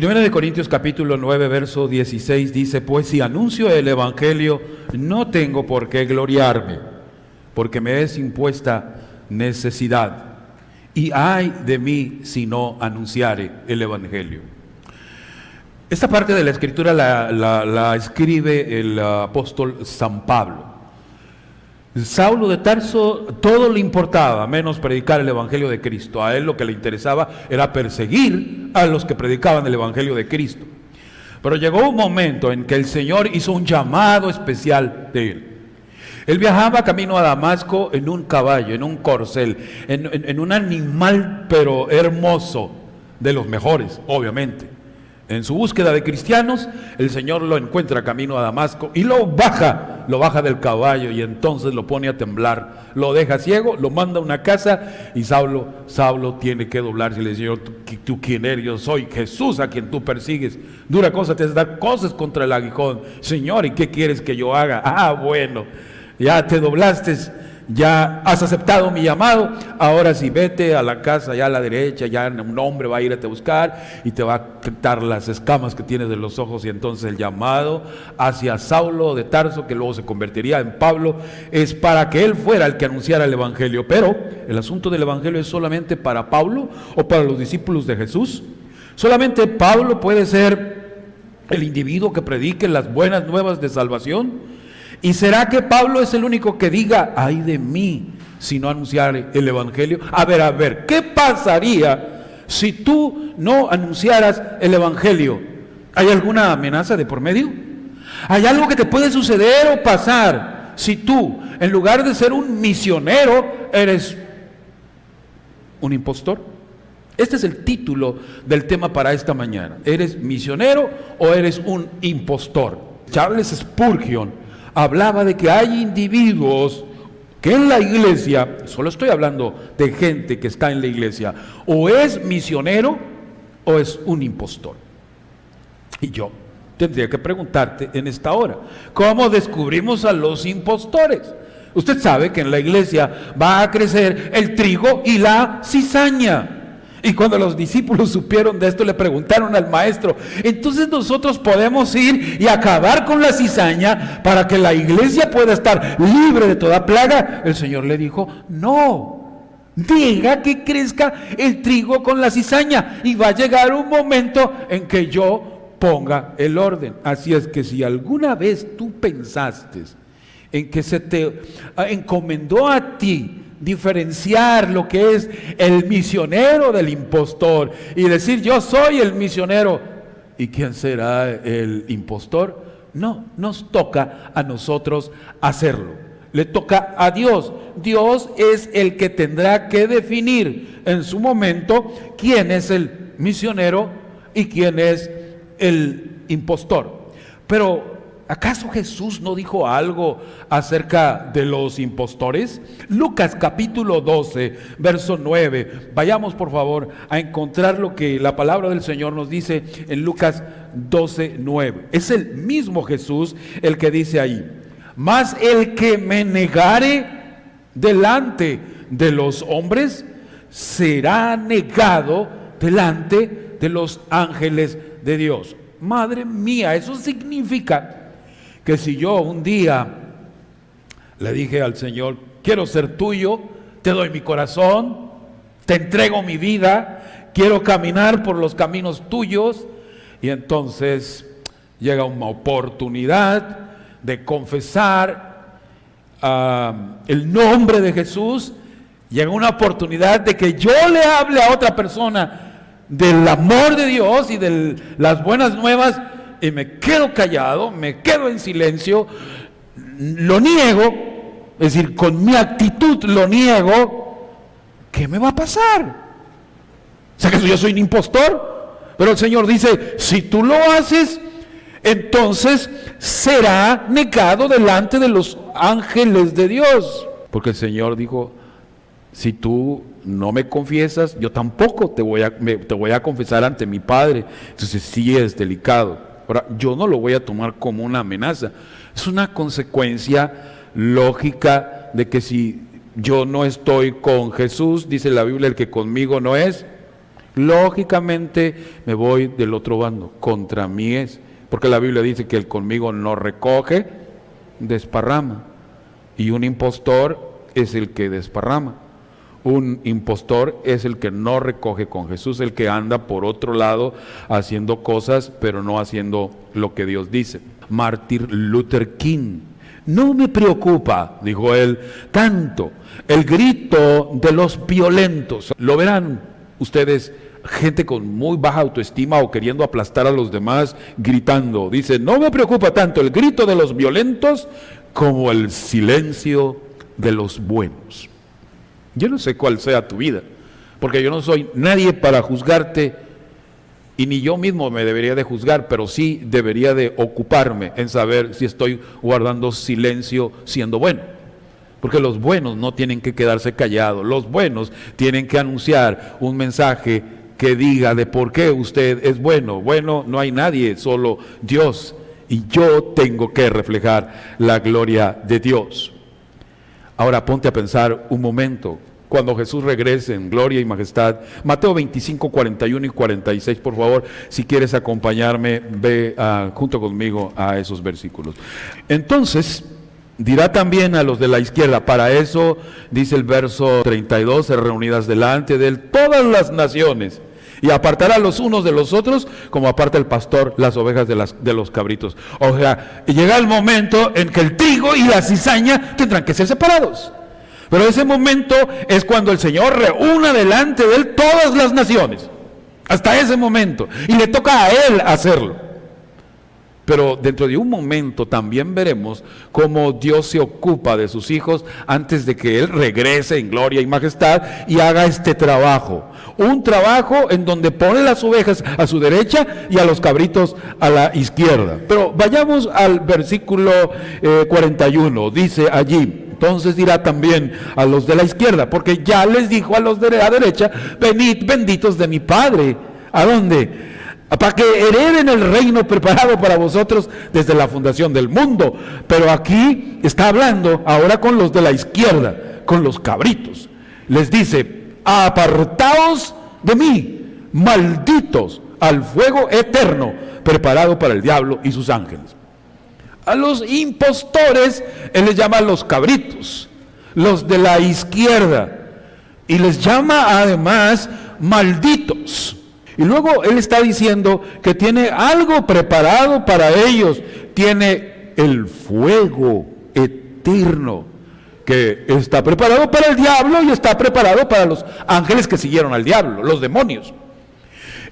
Primera de Corintios capítulo 9, verso 16 dice: pues si anuncio el evangelio, no tengo por qué gloriarme, porque me es impuesta necesidad, y ay de mí si no anunciare el evangelio. Esta parte de la escritura la escribe el apóstol San Pablo. Saulo de Tarso todo le importaba menos predicar el evangelio de Cristo. A él lo que le interesaba era perseguir a los que predicaban el evangelio de Cristo. Pero llegó un momento en que el Señor hizo un llamado especial de él. Él viajaba camino a Damasco en un caballo, en un corcel, en un animal pero hermoso, de los mejores, obviamente. En su búsqueda de cristianos, el Señor lo encuentra camino a Damasco y lo baja del caballo, y entonces lo pone a temblar, lo deja ciego, lo manda a una casa, y Saulo tiene que doblarse y le dice: ¿Tú quién eres? Yo soy Jesús a quien tú persigues. Dura cosa te es dar cosas contra el aguijón. Señor, ¿y qué quieres que yo haga? Bueno, ya te doblaste, ya has aceptado mi llamado, ahora sí, vete a la casa allá a la derecha, ya un hombre va a ir a te buscar y te va a quitar las escamas que tienes de los ojos. Y entonces el llamado hacia Saulo de Tarso, que luego se convertiría en Pablo, es para que él fuera el que anunciara el evangelio. Pero el asunto del evangelio es solamente para Pablo o para los discípulos de Jesús. Solamente Pablo puede ser el individuo que predique las buenas nuevas de salvación. ¿Y será que Pablo es el único que diga: ay de mí si no anunciare el evangelio? A ver, ¿qué pasaría si tú no anunciaras el evangelio? ¿Hay alguna amenaza de por medio? ¿Hay algo que te puede suceder o pasar si tú, en lugar de ser un misionero, eres un impostor? Este es el título del tema para esta mañana. ¿Eres misionero o eres un impostor? Charles Spurgeon hablaba de que hay individuos que en la iglesia, solo estoy hablando de gente que está en la iglesia, o es misionero o es un impostor. Y yo tendría que preguntarte en esta hora: ¿cómo descubrimos a los impostores? Usted sabe que en la iglesia va a crecer el trigo y la cizaña. Y cuando los discípulos supieron de esto, le preguntaron al maestro: entonces nosotros podemos ir y acabar con la cizaña para que la iglesia pueda estar libre de toda plaga. El Señor le dijo: no, deja que crezca el trigo con la cizaña, y va a llegar un momento en que yo ponga el orden. Así es que si alguna vez tú pensaste en que se te encomendó a ti diferenciar lo que es el misionero del impostor y decir: yo soy el misionero, ¿y quién será el impostor? No, nos toca a nosotros hacerlo, le toca a Dios. Dios es el que tendrá que definir en su momento quién es el misionero y quién es el impostor. Pero ¿acaso Jesús no dijo algo acerca de los impostores? Lucas capítulo 12, verso 9. Vayamos por favor a encontrar lo que la palabra del Señor nos dice en Lucas 12, 9. Es el mismo Jesús el que dice ahí: mas el que me negare delante de los hombres, será negado delante de los ángeles de Dios. Madre mía, eso significa que si yo un día le dije al Señor: quiero ser tuyo, te doy mi corazón, te entrego mi vida, quiero caminar por los caminos tuyos, y entonces llega una oportunidad de confesar el nombre de Jesús, llega una oportunidad de que yo le hable a otra persona del amor de Dios y de las buenas nuevas, y me quedo callado, me quedo en silencio, lo niego, es decir, con mi actitud lo niego. ¿Qué me va a pasar? ¿Acaso yo soy un impostor? Pero el Señor dice: si tú lo haces, entonces será negado delante de los ángeles de Dios. Porque el Señor dijo: si tú no me confiesas, yo tampoco te voy a confesar ante mi Padre. Entonces sí es delicado. Ahora, yo no lo voy a tomar como una amenaza, es una consecuencia lógica de que si yo no estoy con Jesús, dice la Biblia: el que conmigo no es, lógicamente me voy del otro bando, contra mí es, porque la Biblia dice que el conmigo no recoge, desparrama, y un impostor es el que desparrama. Un impostor es el que no recoge con Jesús, el que anda por otro lado haciendo cosas, pero no haciendo lo que Dios dice. Martin Luther King: no me preocupa, dijo él, tanto el grito de los violentos. Lo verán ustedes, gente con muy baja autoestima o queriendo aplastar a los demás, gritando. Dice: no me preocupa tanto el grito de los violentos como el silencio de los buenos. Yo no sé cuál sea tu vida, porque yo no soy nadie para juzgarte, y ni yo mismo me debería de juzgar, pero sí debería de ocuparme en saber si estoy guardando silencio siendo bueno. Porque los buenos no tienen que quedarse callados, los buenos tienen que anunciar un mensaje que diga de por qué usted es bueno. Bueno, no hay nadie, solo Dios, y yo tengo que reflejar la gloria de Dios. Ahora ponte a pensar un momento, cuando Jesús regrese en gloria y majestad. Mateo 25, 41 y 46, por favor, si quieres acompañarme, ve junto conmigo a esos versículos. Entonces dirá también a los de la izquierda: para eso, dice el verso 32, ser reunidas delante de él todas las naciones, y apartará los unos de los otros, como aparta el pastor las ovejas de los cabritos. O sea, llega el momento en que el trigo y la cizaña tendrán que ser separados. Pero ese momento es cuando el Señor reúna delante de él todas las naciones. Hasta ese momento. Y le toca a él hacerlo. Pero dentro de un momento también veremos cómo Dios se ocupa de sus hijos antes de que Él regrese en gloria y majestad y haga este trabajo. Un trabajo en donde pone las ovejas a su derecha y a los cabritos a la izquierda. Pero vayamos al versículo 41. Dice allí: entonces dirá también a los de la izquierda, porque ya les dijo a los de la derecha: venid benditos de mi Padre. ¿A dónde? Para que hereden el reino preparado para vosotros desde la fundación del mundo. Pero aquí está hablando ahora con los de la izquierda, con los cabritos. Les dice: apartaos de mí, malditos, al fuego eterno preparado para el diablo y sus ángeles. A los impostores Él les llama los cabritos, los de la izquierda, y les llama además malditos. Y luego Él está diciendo que tiene algo preparado para ellos. Tiene el fuego eterno que está preparado para el diablo y está preparado para los ángeles que siguieron al diablo, los demonios.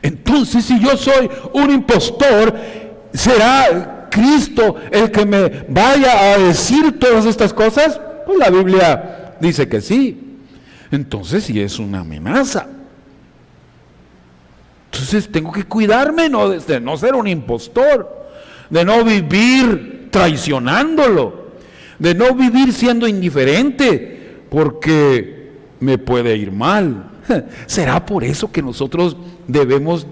Entonces, si yo soy un impostor, ¿será Cristo el que me vaya a decir todas estas cosas? Pues la Biblia dice que sí. Entonces sí es una amenaza. Entonces tengo que cuidarme de no ser un impostor, de no vivir traicionándolo, de no vivir siendo indiferente, porque me puede ir mal. ¿Será por eso que nosotros debemos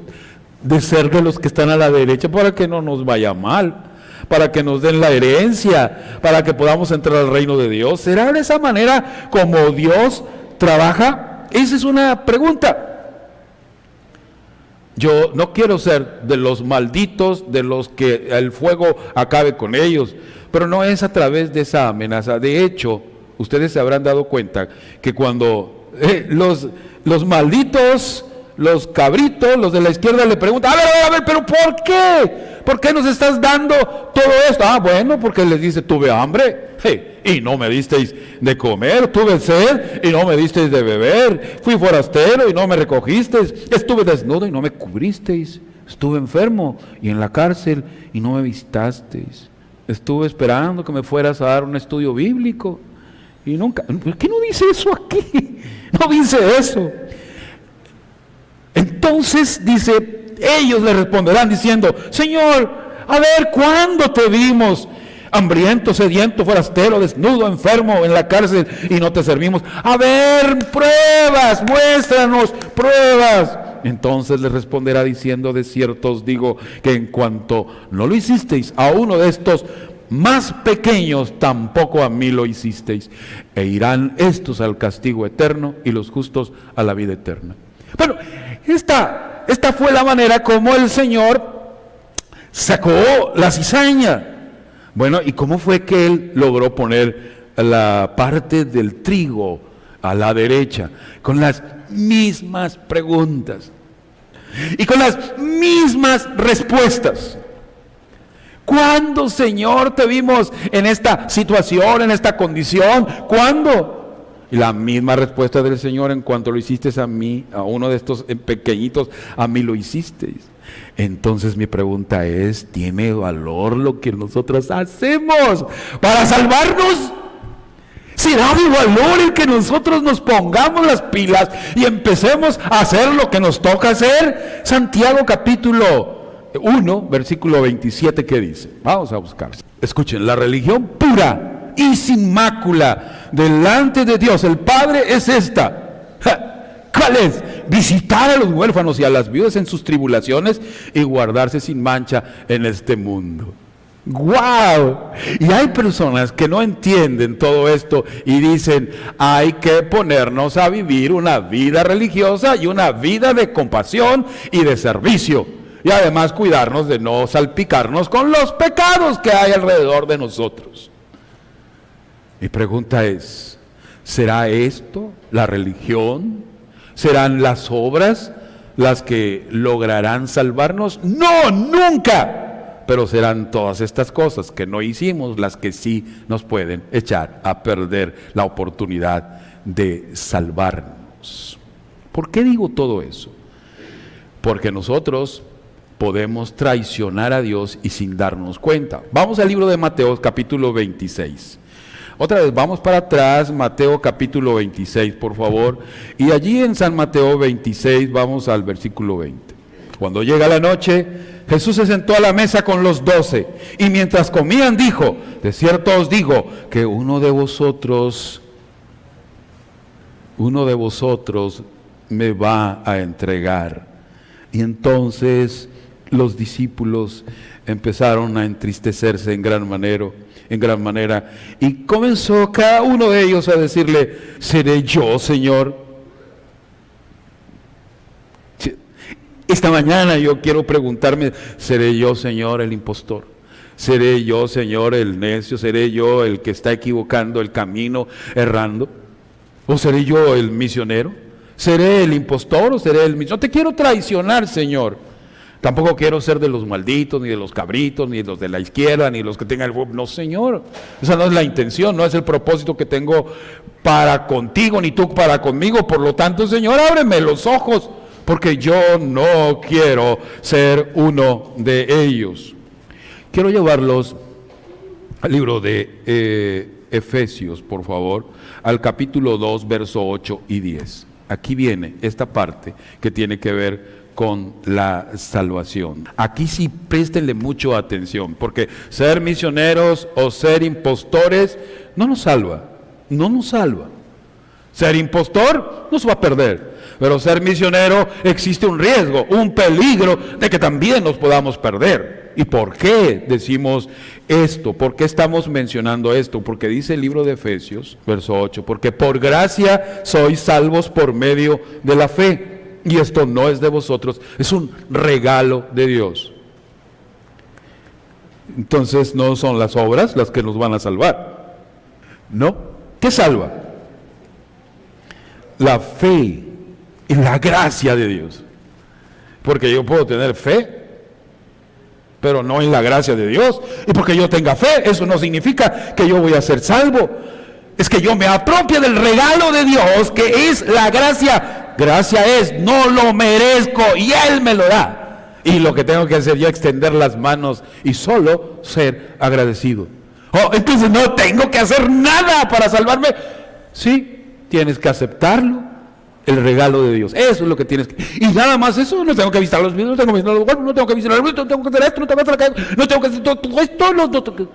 de ser de los que están a la derecha, para que no nos vaya mal, para que nos den la herencia, para que podamos entrar al reino de Dios? ¿Será de esa manera como Dios trabaja? Esa es una pregunta. Yo no quiero ser de los malditos, de los que el fuego acabe con ellos, pero no es a través de esa amenaza. De hecho, ustedes se habrán dado cuenta que cuando los malditos, los cabritos, los de la izquierda le preguntan: a ver, pero ¿por qué? ¿Por qué nos estás dando todo esto? Bueno, porque les dice: tuve hambre, y no me disteis de comer, tuve sed y no me disteis de beber, fui forastero y no me recogisteis, estuve desnudo y no me cubristeis, estuve enfermo y en la cárcel y no me visitasteis, estuve esperando que me fueras a dar un estudio bíblico y nunca. ¿Por qué no dice eso aquí? No dice eso. Entonces dice: ellos le responderán diciendo: Señor, a ver, ¿cuándo te vimos hambriento, sediento, forastero, desnudo, enfermo, en la cárcel y no te servimos? A ver, pruebas, muéstranos pruebas. Entonces les responderá diciendo: de cierto os digo que en cuanto no lo hicisteis a uno de estos más pequeños, tampoco a mí lo hicisteis. E irán estos al castigo eterno y los justos a la vida eterna. Bueno, Esta fue la manera como el Señor sacó la cizaña. Bueno, ¿y cómo fue que Él logró poner la parte del trigo a la derecha? Con las mismas preguntas y con las mismas respuestas. ¿Cuándo, Señor, te vimos en esta situación, en esta condición? ¿Cuándo? Y la misma respuesta del Señor: en cuanto lo hiciste a mí, a uno de estos pequeñitos, a mí lo hicisteis. Entonces mi pregunta es: ¿tiene valor lo que nosotros hacemos para salvarnos? ¿Será de valor el que nosotros nos pongamos las pilas y empecemos a hacer lo que nos toca hacer? Santiago capítulo 1, versículo 27, ¿qué dice? Vamos a buscar. Escuchen: la religión pura y sin mácula delante de Dios el Padre es esta. ¿Cuál es? Visitar a los huérfanos y a las viudas en sus tribulaciones y guardarse sin mancha en este mundo. ¡Wow! Y hay personas que no entienden todo esto y dicen: hay que ponernos a vivir una vida religiosa y una vida de compasión y de servicio, y además cuidarnos de no salpicarnos con los pecados que hay alrededor de nosotros. Mi pregunta es: ¿será esto la religión? ¿Serán las obras las que lograrán salvarnos? No, nunca. Pero serán todas estas cosas que no hicimos las que sí nos pueden echar a perder la oportunidad de salvarnos. ¿Por qué digo todo eso? Porque nosotros podemos traicionar a Dios y sin darnos cuenta. Vamos al libro de Mateo capítulo 26. Otra vez, vamos para atrás, Mateo capítulo 26, por favor. Y allí en San Mateo 26 vamos al versículo 20. Cuando llega la noche, Jesús se sentó a la mesa con los 12, y mientras comían dijo: de cierto os digo que uno de vosotros me va a entregar. Y entonces los discípulos empezaron a entristecerse en gran manera, y comenzó cada uno de ellos a decirle: ¿seré yo, Señor? Esta mañana yo quiero preguntarme: ¿seré yo, Señor, el impostor? ¿Seré yo, Señor, el necio? ¿Seré yo el que está equivocando el camino, errando? ¿O seré yo el misionero? ¿Seré el impostor o seré el misionero? No te quiero traicionar, Señor. Tampoco quiero ser de los malditos, ni de los cabritos, ni de los de la izquierda, ni los que tengan el... No, Señor, esa no es la intención, no es el propósito que tengo para contigo, ni tú para conmigo. Por lo tanto, Señor, ábreme los ojos, porque yo no quiero ser uno de ellos. Quiero llevarlos al libro de Efesios, por favor, al capítulo 2, verso 8 y 10. Aquí viene esta parte que tiene que ver con la salvación. Aquí sí préstenle mucho atención, porque ser misioneros o ser impostores no nos salva, no nos salva. Ser impostor nos va a perder, pero ser misionero existe un riesgo, un peligro de que también nos podamos perder. ¿Y por qué decimos esto? ¿Por qué estamos mencionando esto? Porque dice el libro de Efesios, verso 8, porque por gracia sois salvos por medio de la fe. Y esto no es de vosotros, es un regalo de Dios. Entonces no son las obras las que nos van a salvar. ¿No? ¿Qué salva? La fe y la gracia de Dios. Porque yo puedo tener fe, pero no en la gracia de Dios. Y porque yo tenga fe, eso no significa que yo voy a ser salvo. Es que yo me apropio del regalo de Dios, que es la gracia. Gracia es, no lo merezco y Él me lo da. Y lo que tengo que hacer yo es extender las manos y solo ser agradecido. Oh, entonces no tengo que hacer nada para salvarme. Sí, tienes que aceptarlo, el regalo de Dios. Eso es lo que tienes que... Y nada más eso, no tengo que visitar los videos, no tengo que visitar los lugares, no tengo que visitar los no tengo que hacer esto, no tengo que hacer aquello, no tengo que hacer todo esto,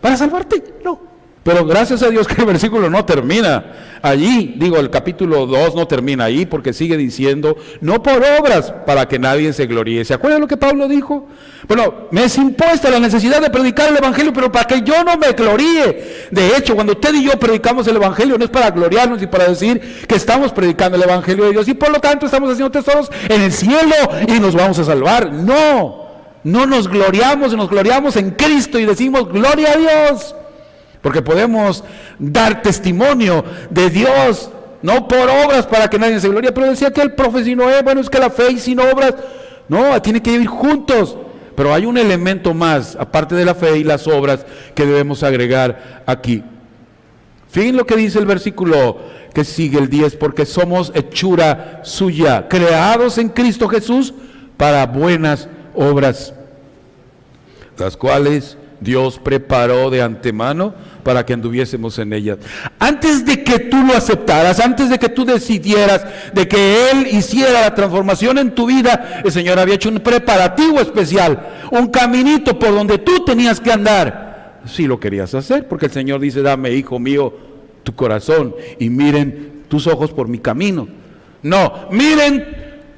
para salvarte, no. Pero gracias a Dios que el versículo no termina allí. Digo, el capítulo 2 no termina ahí, porque sigue diciendo, no por obras para que nadie se gloríe. ¿Se acuerdan lo que Pablo dijo? Bueno, me es impuesta la necesidad de predicar el evangelio, pero para que yo no me gloríe. De hecho, cuando usted y yo predicamos el evangelio, no es para gloriarnos y para decir que estamos predicando el evangelio de Dios y por lo tanto estamos haciendo tesoros en el cielo y nos vamos a salvar. No nos gloriamos en Cristo y decimos gloria a Dios, porque podemos dar testimonio de Dios, no por obras para que nadie se glorie. Pero decía que el profe, si no es, bueno, es que la fe y sin obras, no, tiene que ir juntos. Pero hay un elemento más, aparte de la fe y las obras, que debemos agregar aquí. Fíjense lo que dice el versículo que sigue, el 10, porque somos hechura suya, creados en Cristo Jesús para buenas obras, las cuales Dios preparó de antemano para que anduviésemos en ellas. Antes de que tú lo aceptaras, antes de que tú decidieras de que Él hiciera la transformación en tu vida, el Señor había hecho un preparativo especial, un caminito por donde tú tenías que andar, si lo querías hacer, porque el Señor dice, dame, hijo mío, tu corazón, y miren tus ojos por mi camino. No, miren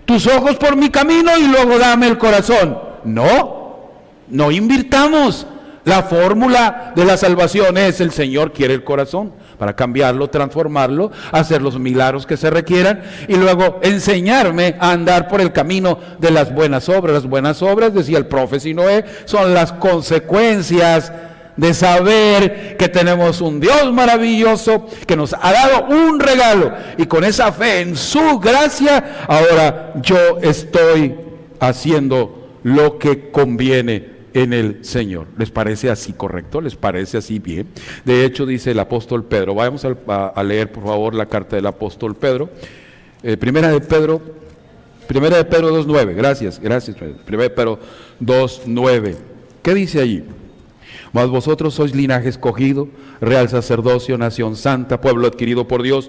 tus ojos por mi camino y luego dame el corazón. No invirtamos. La fórmula de la salvación es: el Señor quiere el corazón para cambiarlo, transformarlo, hacer los milagros que se requieran y luego enseñarme a andar por el camino de las buenas obras. Las buenas obras, decía el profe Sinoé, son las consecuencias de saber que tenemos un Dios maravilloso que nos ha dado un regalo, y con esa fe en su gracia, ahora yo estoy haciendo lo que conviene en el Señor. ¿Les parece así correcto? ¿Les parece así bien? De hecho, dice el apóstol Pedro, vamos a leer por favor la carta del apóstol Pedro, Primera de Pedro 2:9, gracias, Primera de Pedro 2:9, ¿qué dice allí? Mas vosotros sois linaje escogido, real sacerdocio, nación santa, pueblo adquirido por Dios,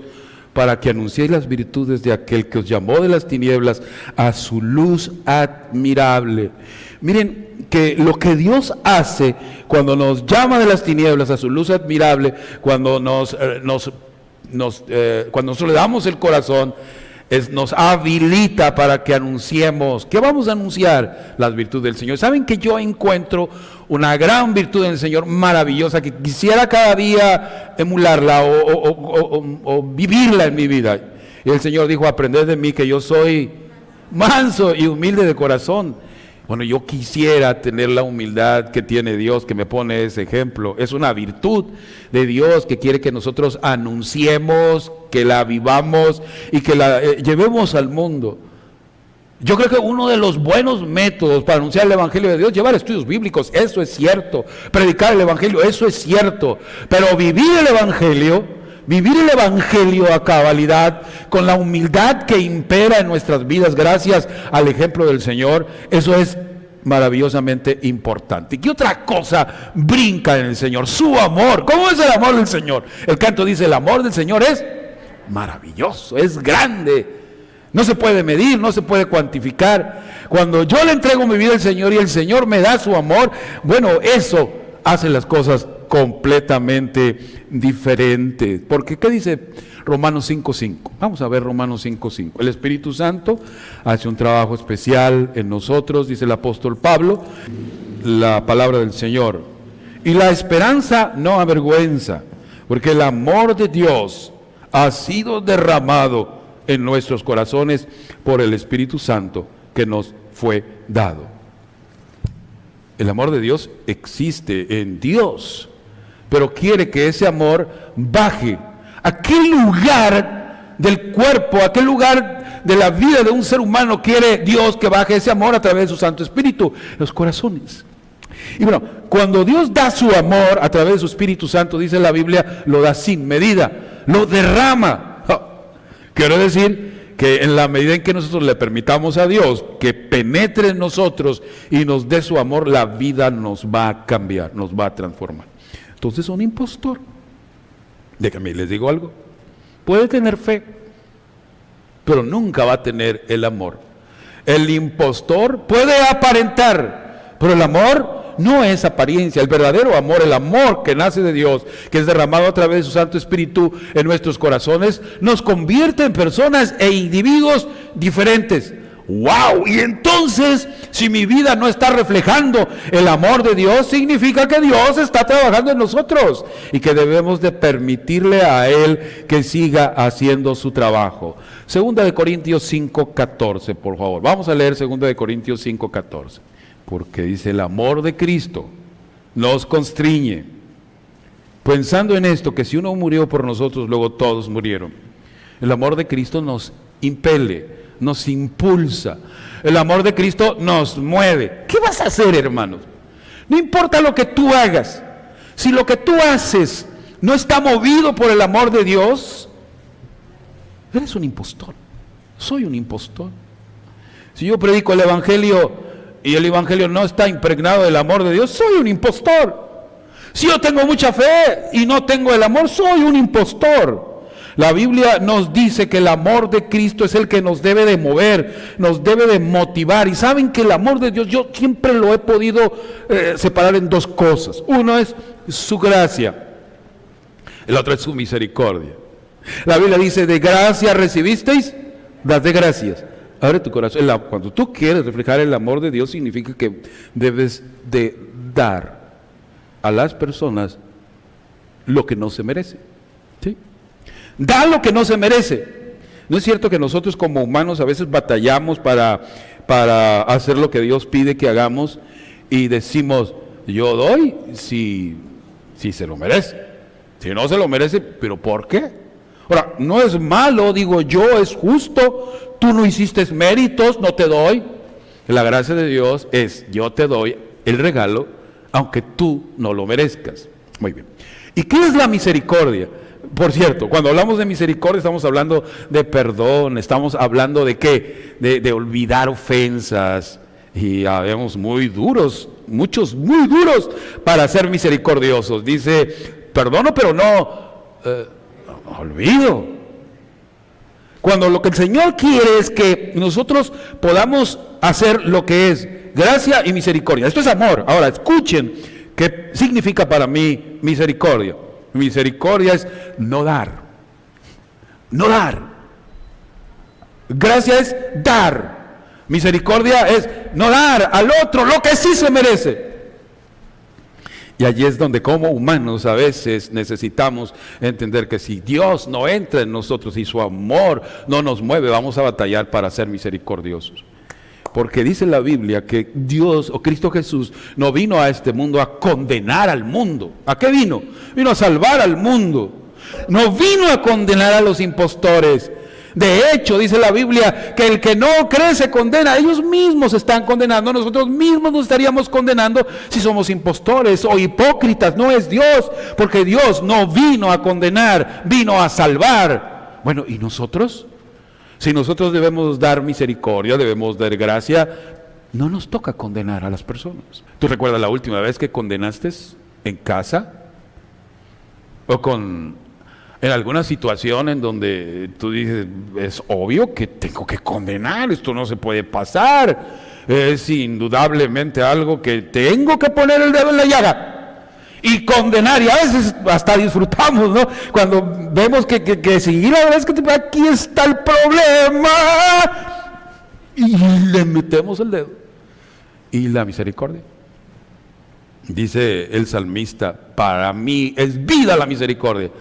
para que anunciéis las virtudes de aquel que os llamó de las tinieblas a su luz admirable. Miren que lo que Dios hace cuando nos llama de las tinieblas a su luz admirable, cuando cuando nosotros le damos el corazón, nos habilita para que anunciemos. ¿Qué vamos a anunciar? Las virtudes del Señor. ¿Saben que yo encuentro una gran virtud en el Señor, maravillosa, que quisiera cada día emularla o vivirla en mi vida? Y el Señor dijo: aprended de mí que yo soy manso y humilde de corazón. Bueno, yo quisiera tener la humildad que tiene Dios, que me pone ese ejemplo. Es una virtud de Dios que quiere que nosotros anunciemos, que la vivamos y que la llevemos al mundo. Yo creo que uno de los buenos métodos para anunciar el Evangelio de Dios, llevar estudios bíblicos, eso es cierto. Predicar el Evangelio, eso es cierto. Pero vivir el Evangelio a cabalidad, con la humildad que impera en nuestras vidas, gracias al ejemplo del Señor, eso es maravillosamente importante. ¿Y qué otra cosa brinca en el Señor? Su amor. ¿Cómo es el amor del Señor? El canto dice: el amor del Señor es maravilloso, es grande. No se puede medir, no se puede cuantificar. Cuando yo le entrego mi vida al Señor y el Señor me da su amor, bueno, eso hace las cosas completamente diferentes. Porque ¿qué dice Romanos 5:5? Vamos a ver Romanos 5:5. El Espíritu Santo hace un trabajo especial en nosotros, dice el apóstol Pablo, la palabra del Señor. Y la esperanza no avergüenza, porque el amor de Dios ha sido derramado en nuestros corazones por el Espíritu Santo que nos fue dado. El amor de Dios existe en Dios, pero quiere que ese amor baje. ¿A qué lugar del cuerpo, a qué lugar de la vida de un ser humano quiere Dios que baje ese amor a través de su Santo Espíritu? Los corazones. Y bueno, cuando Dios da su amor a través de su Espíritu Santo, dice la Biblia, lo da sin medida, lo derrama. Quiero decir que en la medida en que nosotros le permitamos a Dios que penetre en nosotros y nos dé su amor, la vida nos va a cambiar, nos va a transformar. Entonces, un impostor, déjame les digo algo, puede tener fe, pero nunca va a tener el amor. El impostor puede aparentar, pero el amor no es apariencia. El verdadero amor, el amor que nace de Dios, que es derramado a través de su Santo Espíritu en nuestros corazones, nos convierte en personas e individuos diferentes. ¡Wow! Y entonces, si mi vida no está reflejando el amor de Dios, significa que Dios está trabajando en nosotros y que debemos de permitirle a Él que siga haciendo su trabajo. Segunda de Corintios 5:14, por favor. Vamos a leer Segunda de Corintios 5:14. Porque dice, el amor de Cristo nos constriñe, pensando en esto, que si uno murió por nosotros, luego todos murieron. El amor de Cristo nos impele, nos impulsa. El amor de Cristo nos mueve. ¿Qué vas a hacer, hermanos? No importa lo que tú hagas. Si lo que tú haces no está movido por el amor de Dios, eres un impostor. Soy un impostor. Si yo predico el Evangelio y el Evangelio no está impregnado del amor de Dios, soy un impostor. Si yo tengo mucha fe y no tengo el amor, soy un impostor. La Biblia nos dice que el amor de Cristo es el que nos debe de mover, nos debe de motivar. Y saben que el amor de Dios, yo siempre lo he podido separar en dos cosas. Uno es su gracia, el otro es su misericordia. La Biblia dice, de gracia recibisteis, dad de gracias. Abre tu corazón. Cuando tú quieres reflejar el amor de Dios, significa que debes de dar a las personas lo que no se merece. ¿Sí? Da lo que no se merece. ¿No es cierto que nosotros como humanos a veces batallamos para hacer lo que Dios pide que hagamos y decimos, yo doy si se lo merece? Si no se lo merece, ¿pero por qué? Ahora, no es malo, digo yo, es justo. Tú no hiciste méritos, no te doy. La gracia de Dios es, yo te doy el regalo, aunque tú no lo merezcas. Muy bien. ¿Y qué es la misericordia? Por cierto, cuando hablamos de misericordia estamos hablando de perdón, estamos hablando de ¿qué? De olvidar ofensas. Y habemos muy duros, muchos muy duros para ser misericordiosos. Dice, perdono pero no olvido. Cuando lo que el Señor quiere es que nosotros podamos hacer lo que es gracia y misericordia. Esto es amor. Ahora escuchen qué significa para mí misericordia. Misericordia es no dar. No dar. Gracia es dar. Misericordia es no dar al otro lo que sí se merece. Y allí es donde como humanos a veces necesitamos entender que si Dios no entra en nosotros y su amor no nos mueve, vamos a batallar para ser misericordiosos. Porque dice la Biblia que Dios o Cristo Jesús no vino a este mundo a condenar al mundo. ¿A qué vino? Vino a salvar al mundo. No vino a condenar a los impostores. De hecho, dice la Biblia que el que no cree se condena. Ellos mismos se están condenando. Nosotros mismos nos estaríamos condenando si somos impostores o hipócritas. No es Dios, porque Dios no vino a condenar, vino a salvar. Bueno, ¿y nosotros? Si nosotros debemos dar misericordia, debemos dar gracia, no nos toca condenar a las personas. ¿Tú recuerdas la última vez que condenaste en casa? O en alguna situación en donde tú dices, es obvio que tengo que condenar, esto no se puede pasar, es indudablemente algo que tengo que poner el dedo en la llaga y condenar, y a veces hasta disfrutamos, ¿no? Cuando vemos que sí, la verdad es que aquí está el problema y le metemos el dedo. Y la misericordia, dice el salmista, para mí es vida la misericordia.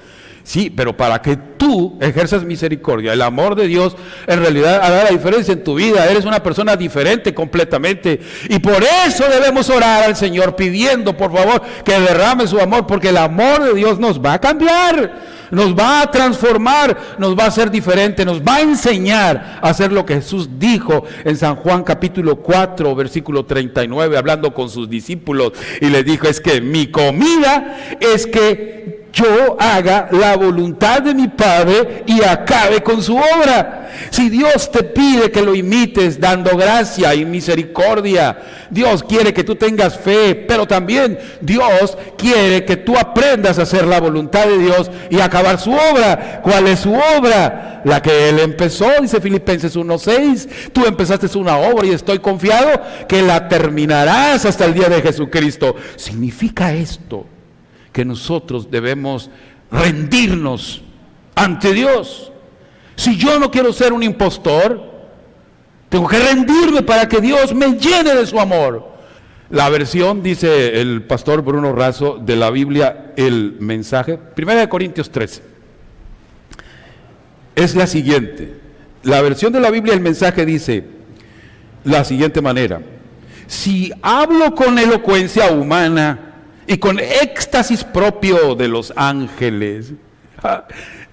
Sí, pero para que tú ejerzas misericordia, el amor de Dios en realidad hará la diferencia en tu vida. Eres una persona diferente completamente. Y por eso debemos orar al Señor pidiendo, por favor, que derrame su amor, porque el amor de Dios nos va a cambiar, nos va a transformar, nos va a hacer diferente, nos va a enseñar a hacer lo que Jesús dijo en San Juan capítulo 4, versículo 39, hablando con sus discípulos, y les dijo, es que mi comida es que yo haga la voluntad de mi Padre y acabe con su obra. Si Dios te pide que lo imites dando gracia y misericordia, Dios quiere que tú tengas fe, pero también Dios quiere que tú aprendas a hacer la voluntad de Dios y acabar su obra. ¿Cuál es su obra? La que Él empezó, dice Filipenses 1:6. Tú empezaste una obra y estoy confiado que la terminarás hasta el día de Jesucristo. Significa esto que nosotros debemos rendirnos ante Dios. Si yo no quiero ser un impostor, tengo que rendirme para que Dios me llene de su amor. La versión, dice el pastor Bruno Razo, de la Biblia, el mensaje, 1 Corintios 13, es la siguiente. La versión de la Biblia, el mensaje, dice la siguiente manera: si hablo con elocuencia humana y con éxtasis propio de los ángeles.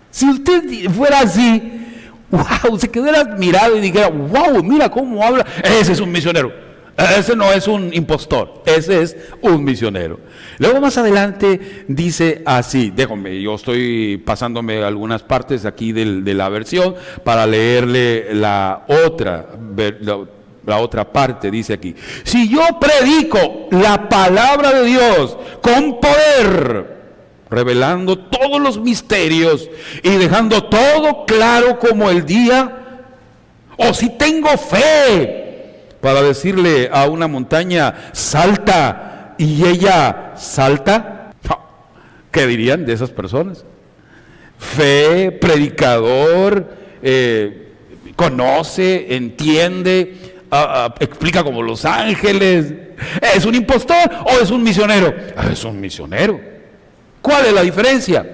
Si usted fuera así, wow, se quedara admirado y dijera, wow, mira cómo habla. Ese es un misionero. Ese no es un impostor, ese es un misionero. Luego más adelante dice así, déjame, yo estoy pasándome algunas partes aquí de la versión para leerle la otra parte. Dice aquí: si yo predico la palabra de Dios con poder, revelando todos los misterios y dejando todo claro como el día, o si tengo fe para decirle a una montaña salta y ella salta, ¿qué dirían de esas personas? Fe, predicador, conoce, entiende, explica como los ángeles. ¿Es un impostor o es un misionero? Es un misionero. ¿Cuál es la diferencia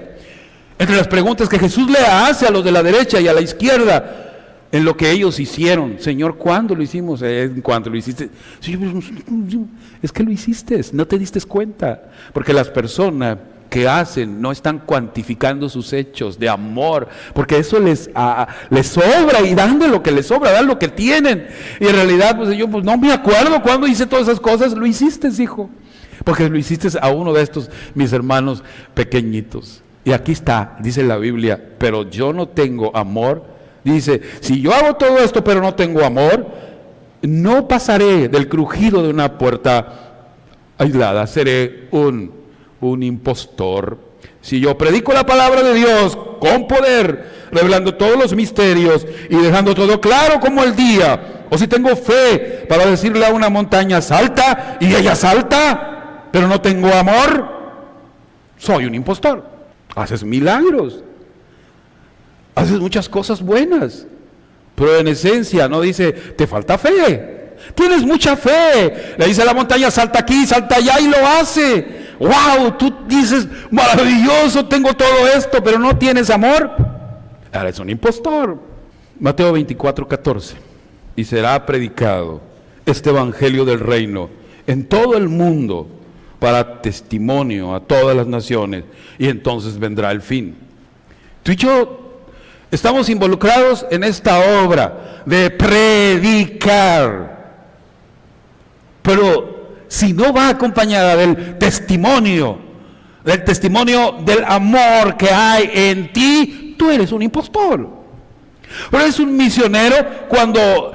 entre las preguntas que Jesús le hace a los de la derecha y a la izquierda en lo que ellos hicieron? Señor, ¿cuándo lo hicimos? ¿Cuándo lo hiciste? Es que lo hiciste, no te diste cuenta. Porque las personas que hacen no están cuantificando sus hechos de amor, porque eso les sobra, y dan de lo que les sobra, dan lo que tienen. Y en realidad, pues yo no me acuerdo cuándo hice todas esas cosas. Lo hiciste, hijo, porque lo hiciste a uno de estos mis hermanos pequeñitos. Y aquí está, dice la Biblia, pero yo no tengo amor. Dice, si yo hago todo esto pero no tengo amor, no pasaré del crujido de una puerta aislada, seré un impostor. Si yo predico la palabra de Dios con poder, revelando todos los misterios y dejando todo claro como el día, o si tengo fe para decirle a una montaña salta y ella salta, pero no tengo amor, soy un impostor. Haces milagros, haces muchas cosas buenas, pero en esencia no dice, te falta fe. Tienes mucha fe. Le dice a la montaña, salta aquí, salta allá, y lo hace. Wow, tú dices, maravilloso, tengo todo esto, pero no tienes amor. Eres un impostor. Mateo 24:14. Y será predicado este evangelio del reino en todo el mundo para testimonio a todas las naciones, y entonces vendrá el fin. Tú y yo estamos involucrados en esta obra de predicar, pero si no va acompañada del testimonio del amor que hay en ti, tú eres un impostor. Pero eres un misionero cuando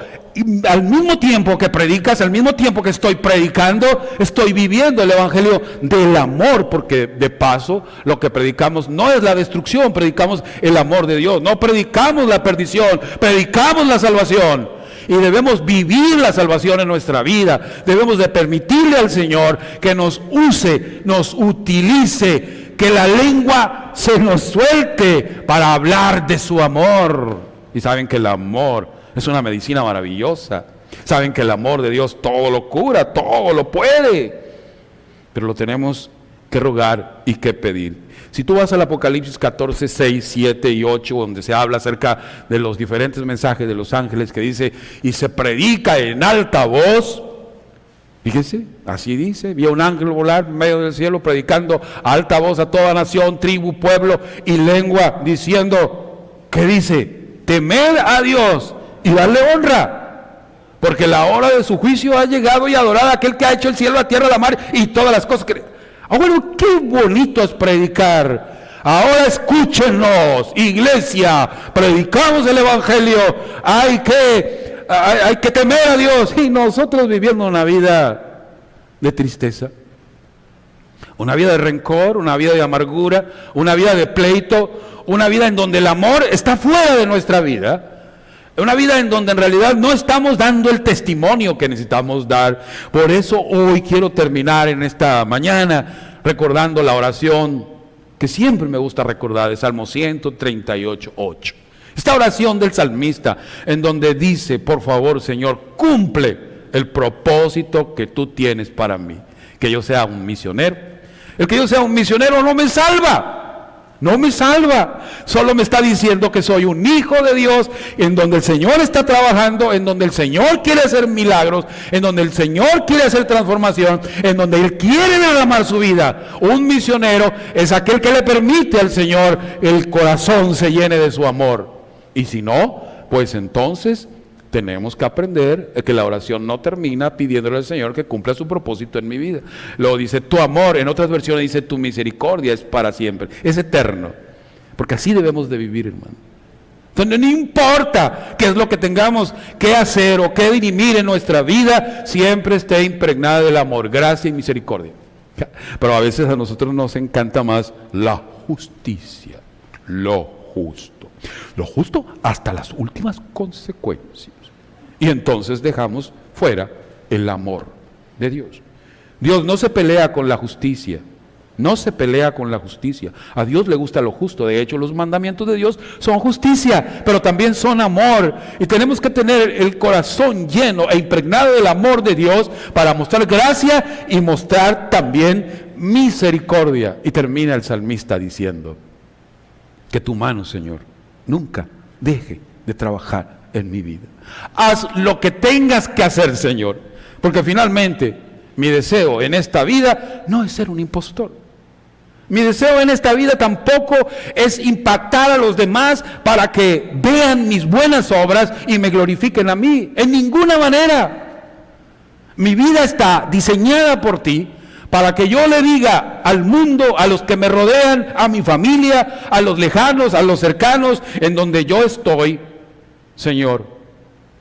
al mismo tiempo que predicas, al mismo tiempo que estoy predicando, estoy viviendo el evangelio del amor, porque de paso lo que predicamos no es la destrucción, predicamos el amor de Dios, no predicamos la perdición, predicamos la salvación. Y debemos vivir la salvación en nuestra vida. Debemos de permitirle al Señor que nos use, nos utilice, que la lengua se nos suelte para hablar de su amor. Y saben que el amor es una medicina maravillosa. Saben que el amor de Dios todo lo cura, todo lo puede. Pero lo tenemos que rogar y que pedir. Si tú vas al Apocalipsis 14, 6, 7 y 8, donde se habla acerca de los diferentes mensajes de los ángeles, que dice, y se predica en alta voz. Fíjese, así dice, vi a un ángel volar en medio del cielo predicando a alta voz a toda nación, tribu, pueblo y lengua, diciendo, ¿qué dice? Temed a Dios y darle honra, porque la hora de su juicio ha llegado, y adorad a aquel que ha hecho el cielo, la tierra, la mar y todas las cosas que... bueno, qué bonito es predicar Ahora escúchenos, iglesia, predicamos el Evangelio, hay que temer a Dios. Y nosotros viviendo una vida de tristeza, una vida de rencor, una vida de amargura, una vida de pleito, una vida en donde el amor está fuera de nuestra vida. Una vida en donde en realidad no estamos dando el testimonio que necesitamos dar. Por eso hoy quiero terminar en esta mañana recordando la oración que siempre me gusta recordar, de Salmo 138:8. Esta oración del salmista en donde dice: por favor, Señor, cumple el propósito que tú tienes para mí. Que yo sea un misionero. El que yo sea un misionero no me salva. No me salva, solo me está diciendo que soy un hijo de Dios, en donde el Señor está trabajando, en donde el Señor quiere hacer milagros, en donde el Señor quiere hacer transformación, en donde Él quiere derramar su vida. Un misionero es aquel que le permite al Señor el corazón se llene de su amor. Y si no, pues entonces tenemos que aprender que la oración no termina pidiéndole al Señor que cumpla su propósito en mi vida. Luego dice: tu amor, en otras versiones dice: tu misericordia es para siempre, es eterno. Porque así debemos de vivir, hermano. Entonces no importa qué es lo que tengamos que hacer o que dirimir en nuestra vida, siempre esté impregnada del amor, gracia y misericordia. Pero a veces a nosotros nos encanta más la justicia, lo justo hasta las últimas consecuencias. Y entonces dejamos fuera el amor de Dios. Dios no se pelea con la justicia. No se pelea con la justicia. A Dios le gusta lo justo. De hecho, los mandamientos de Dios son justicia, pero también son amor. Y tenemos que tener el corazón lleno e impregnado del amor de Dios para mostrar gracia y mostrar también misericordia. Y termina el salmista diciendo: que tu mano, Señor, nunca deje de trabajar en mi vida. Haz lo que tengas que hacer, Señor, porque finalmente mi deseo en esta vida no es ser un impostor. Mi deseo en esta vida tampoco es impactar a los demás para que vean mis buenas obras y me glorifiquen a mí. En ninguna manera. Mi vida está diseñada por ti para que yo le diga al mundo, a los que me rodean, a mi familia, a los lejanos, a los cercanos, en donde yo estoy: Señor,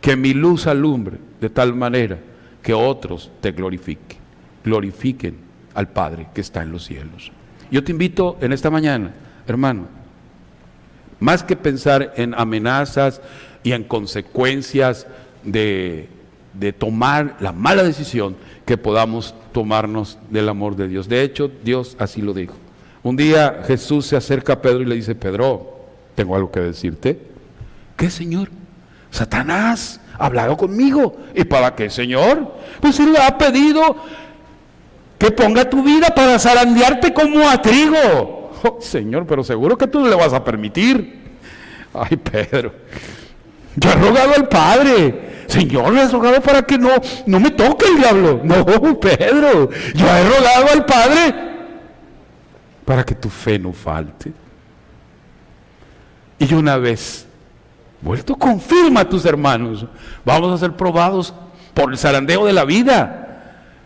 que mi luz alumbre de tal manera que otros te glorifiquen al Padre que está en los cielos. Yo te invito en esta mañana, hermano, más que pensar en amenazas y en consecuencias de tomar la mala decisión, que podamos tomarnos del amor de Dios. De hecho, Dios así lo dijo. Un día Jesús se acerca a Pedro y le dice: Pedro, tengo algo que decirte. ¿Qué, Señor? Satanás ha hablado conmigo. ¿Y para qué, Señor? Pues Él ha pedido que ponga tu vida para zarandearte como a trigo. Oh, Señor, pero seguro que tú no le vas a permitir. Ay, Pedro, yo he rogado al Padre. Señor, le he rogado para que no me toque el diablo. No, Pedro, yo he rogado al Padre para que tu fe no falte. Y una vez vuelto, confirma a tus hermanos: vamos a ser probados por el zarandeo de la vida.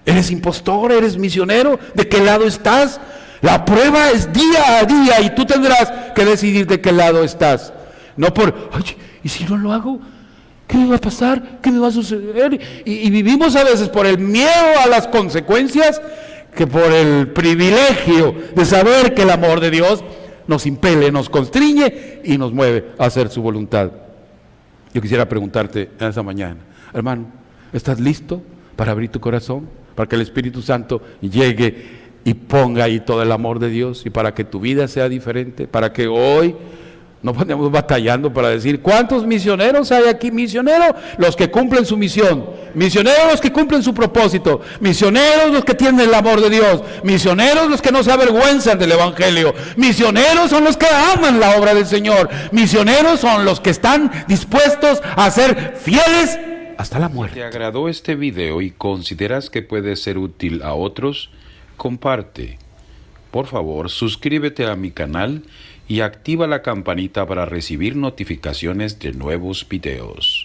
Eres impostor, eres misionero, ¿de qué lado estás? La prueba es día a día y tú tendrás que decidir de qué lado estás. No por: oye, ¿y si no lo hago? ¿Qué me va a pasar? ¿Qué me va a suceder? Y vivimos a veces por el miedo a las consecuencias que por el privilegio de saber que el amor de Dios nos impele, nos constriñe y nos mueve a hacer su voluntad. Yo quisiera preguntarte en esta mañana, hermano, ¿estás listo para abrir tu corazón? Para que el Espíritu Santo llegue y ponga ahí todo el amor de Dios y para que tu vida sea diferente, para que hoy no vayamos batallando para decir: ¿cuántos misioneros hay aquí? Misioneros los que cumplen su misión, misioneros los que cumplen su propósito, misioneros los que tienen el amor de Dios, misioneros los que no se avergüenzan del Evangelio, misioneros son los que aman la obra del Señor, misioneros son los que están dispuestos a ser fieles hasta la muerte. ¿Te agradó este video y consideras que puede ser útil a otros? Comparte. Por favor, suscríbete a mi canal y activa la campanita para recibir notificaciones de nuevos videos.